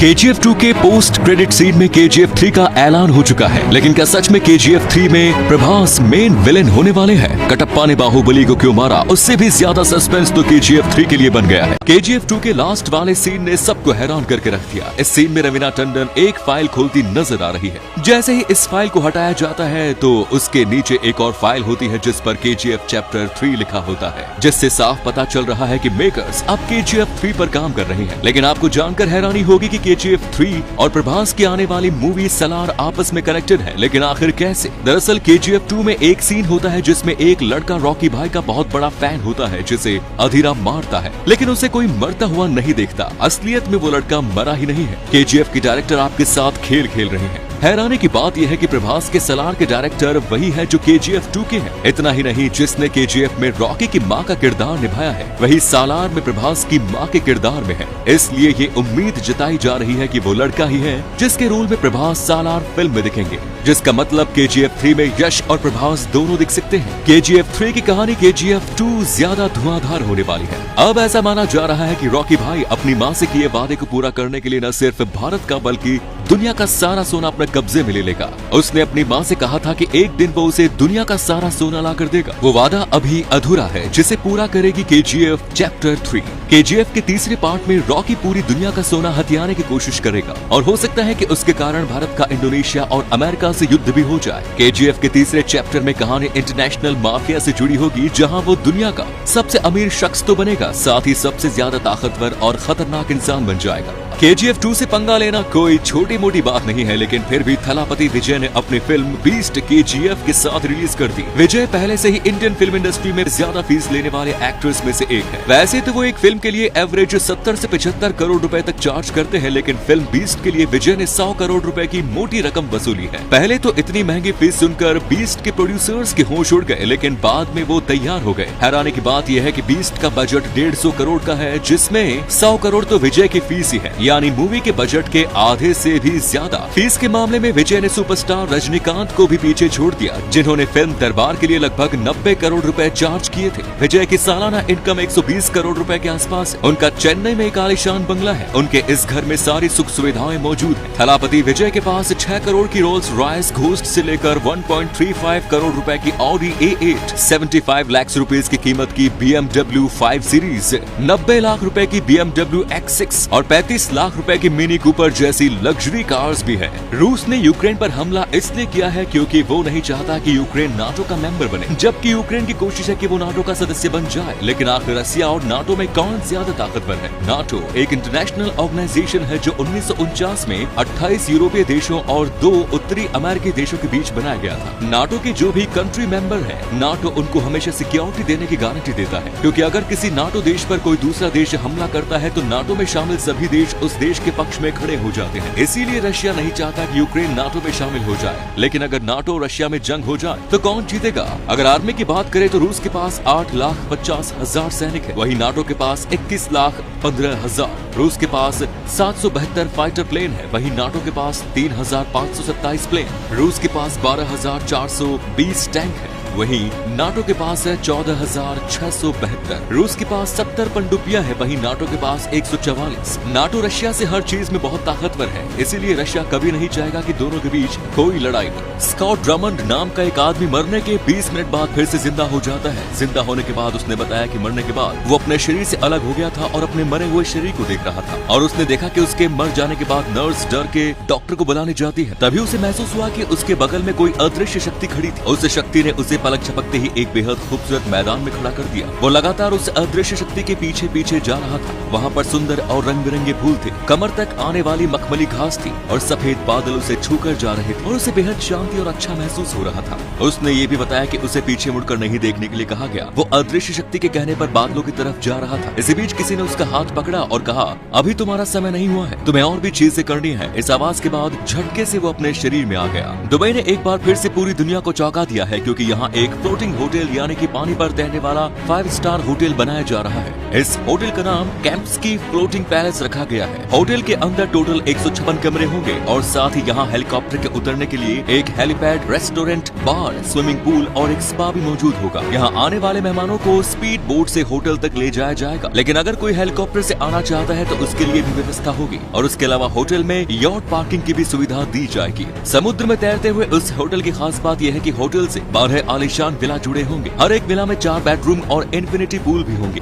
KGF 2 के post credit scene में KGF 3 का ऐलान हो चुका है, लेकिन क्या सच में KGF 3 में प्रभास मेन विलेन होने वाले हैं? कटप्पा ने बाहुबली को क्यों मारा, उससे भी ज्यादा सस्पेंस तो KGF 3 के लिए बन गया है। KGF 2 के लास्ट वाले सीन ने सबको हैरान करके रख दिया। इस सीन में रवीना टंडन एक फाइल खोलती नजर आ रही है। जैसे ही इस फाइल को हटाया जाता है तो उसके नीचे एक और फाइल होती है जिस पर KGF चैप्टर 3 लिखा होता है, जिससे साफ पता चल रहा है कि मेकर्स अब KGF 3 पर काम कर रहे हैं। लेकिन आपको जानकर हैरानी होगी कि KGF 3 और प्रभास की आने वाली मूवी सलार आपस में कनेक्टेड है, लेकिन आखिर कैसे? दरअसल KGF 2 में एक सीन होता है जिसमें एक लड़का रॉकी भाई का बहुत बड़ा फैन होता है जिसे अधीरा मारता है, लेकिन उसे कोई मरता हुआ नहीं देखता। असलियत में वो लड़का मरा ही नहीं है। KGF के डायरेक्टर आपके साथ खेल खेल रहे हैं। हैरानी की बात यह है कि प्रभास के सलार के डायरेक्टर वही है जो KGF 2 के हैं। इतना ही नहीं, जिसने KGF में रॉकी की मां का किरदार निभाया है वही सालार में प्रभास की मां के किरदार में है। इसलिए ये उम्मीद जताई जा रही है कि वो लड़का ही है जिसके रोल में प्रभास सालार फिल्म में दिखेंगे, जिसका मतलब KGF 3 में यश और प्रभास दोनों दिख सकते हैं। KGF 3 की कहानी KGF 2 ज्यादा धुआंधार होने वाली है। अब ऐसा माना जा रहा है कि रॉकी भाई अपनी मां से किए वादे को पूरा करने के लिए न सिर्फ भारत का बल्कि दुनिया का सारा सोना अपने कब्जे में ले लेगा। उसने अपनी मां से कहा था कि एक दिन वो उसे दुनिया का सारा सोना ला कर देगा। वो वादा अभी अधूरा है जिसे पूरा करेगी KGF चैप्टर 3। KGF के तीसरे पार्ट में रॉकी पूरी दुनिया का सोना हथियाने की कोशिश करेगा और हो सकता है कि उसके कारण भारत का इंडोनेशिया और अमेरिका से युद्ध भी हो जाए। KGF के तीसरे चैप्टर में कहानी इंटरनेशनल माफिया से जुड़ी होगी, जहां वो दुनिया का सबसे अमीर शख्स तो बनेगा, साथ ही सबसे ज्यादा ताकतवर और खतरनाक इंसान बन जाएगा। KGF 2 से पंगा लेना कोई छोटी मोटी बात नहीं है, लेकिन फिर भी थलापति विजय ने अपनी फिल्म बीस्ट KGF के साथ रिलीज कर दी। विजय पहले से ही इंडियन फिल्म इंडस्ट्री में ज्यादा फीस लेने वाले एक्टर्स में से एक है। वैसे तो वो एक फिल्म के लिए एवरेज 70 से 75 करोड़ रुपए तक चार्ज करते हैं, लेकिन फिल्म बीस्ट के लिए विजय ने 100 करोड़ रुपए की मोटी रकम वसूली है। पहले तो इतनी महंगी फीस सुनकर बीस्ट के प्रोड्यूसर्स के होश उड़ गए, लेकिन बाद में वो तैयार हो गए। हैरानी की बात यह है कि बीस्ट का बजट 150 करोड़ का है, जिसमें 100 करोड़ तो विजय की फीस ही है, यानी मूवी के बजट के आधे से भी ज्यादा। फीस के मामले में विजय ने सुपरस्टार रजनीकांत को भी पीछे छोड़ दिया, जिन्होंने फिल्म दरबार के लिए लगभग 90 करोड़ रुपए चार्ज किए थे। विजय की सालाना इनकम 120 करोड़ रुपए के आसपास है। उनका चेन्नई में एक आलीशान बंगला है। उनके इस घर में सारी सुख सुविधाएं मौजूद है। थलापति विजय के पास 6 करोड़ की रोल्स रॉयस घोस्ट से लेकर 1.35 करोड़ रुपए की ऑडी A8, 75 लाख रुपीस की कीमत की BMW 5 सीरीज, 90 लाख रुपए की BMW X6 और 35 लाख रुपए की मिनी कूपर जैसी लग्जरी कार्स भी है। रूस ने यूक्रेन पर हमला इसलिए किया है क्योंकि वो नहीं चाहता कि यूक्रेन नाटो का मेंबर बने, जबकि यूक्रेन की कोशिश है कि वो नाटो का सदस्य बन जाए। लेकिन आखिर रसिया और नाटो में कौन ज्यादा ताकतवर है? नाटो एक इंटरनेशनल ऑर्गेनाइजेशन है जो 1949 में 28 यूरोपीय देशों और 2 उत्तरी अमेरिकी देशों के बीच बनाया गया था। नाटो के जो भी कंट्री मेंबर है, नाटो उनको हमेशा सिक्योरिटी देने की गारंटी देता है, क्योंकि अगर किसी नाटो देश पर कोई दूसरा देश हमला करता है तो नाटो में शामिल सभी देश उस देश के पक्ष में खड़े हो जाते हैं। इसीलिए रशिया नहीं चाहता कि यूक्रेन नाटो में शामिल हो जाए। लेकिन अगर नाटो रशिया में जंग हो जाए तो कौन जीतेगा? अगर आर्मी की बात करें तो रूस के पास 8,50,000 सैनिक है, वही नाटो के पास 21,15,000। रूस के पास 772 फाइटर प्लेन है, वही नाटो के पास 3,527 प्लेन। रूस के पास 12,420 टैंक है, वहीं नाटो के पास है 14,672। रूस के पास 70 पनडुब्बियां है, वहीं नाटो के पास 144। नाटो रशिया से हर चीज में बहुत ताकतवर है, इसीलिए रशिया कभी नहीं चाहेगा कि दोनों के बीच कोई लड़ाई हो। स्कॉट ड्रमंड नाम का एक आदमी मरने के 20 मिनट बाद फिर से जिंदा हो जाता है। जिंदा होने के बाद उसने बताया कि मरने के बाद वो अपने शरीर से अलग हो गया था और अपने मरे हुए शरीर को देख रहा था, और उसने देखा कि उसके मर जाने के बाद नर्स डर के डॉक्टर को बुलाने जाती है। तभी उसे महसूस हुआ कि उसके बगल में कोई अदृश्य शक्ति खड़ी थी। उस शक्ति ने उसे पलक झपकते ही एक बेहद खूबसूरत मैदान में खड़ा कर दिया। वो लगातार उस अदृश्य शक्ति के पीछे पीछे जा रहा था। वहाँ पर सुंदर और रंग बिरंगे फूल थे, कमर तक आने वाली मखमली घास थी और सफेद बादल उसे छूकर जा रहे थे और उसे बेहद शांति और अच्छा महसूस हो रहा था। उसने ये भी बताया कि उसे पीछे मुड़कर नहीं देखने के लिए कहा गया। वो अदृश्य शक्ति के कहने पर बादलों की तरफ जा रहा था। इसी बीच किसी ने उसका हाथ पकड़ा और कहा, अभी तुम्हारा समय नहीं हुआ है, तुम्हें और भी चीजें करनी है। इस आवाज के बाद झटके से वो अपने शरीर में आ गया। दुबई ने एक बार फिर से पूरी दुनिया को चौंका दिया है, क्योंकि यहाँ एक फ्लोटिंग होटल यानी कि पानी पर तैरने वाला 5 स्टार होटल बनाया जा रहा है। इस होटल का नाम कैंप्स्की फ्लोटिंग पैलेस रखा गया है। होटल के अंदर टोटल 156 कमरे होंगे और साथ ही यहाँ हेलीकॉप्टर के उतरने के लिए एक हेलीपैड, रेस्टोरेंट, बार, स्विमिंग पूल और एक स्पा भी मौजूद होगा। यहाँ आने वाले मेहमानों को स्पीड बोट से होटल तक ले जाया जाएगा, लेकिन अगर कोई हेलीकॉप्टर से आना चाहता है तो उसके लिए भी व्यवस्था होगी और उसके अलावा होटल में यॉट पार्किंग की भी सुविधा दी जाएगी। समुद्र में तैरते हुए उस होटल की खास बात यह है कि होटल से 12 आलीशान विला जुड़े होंगे। हर एक विला में 4 बेडरूम और इन्फिनिटी पूल भी होंगे।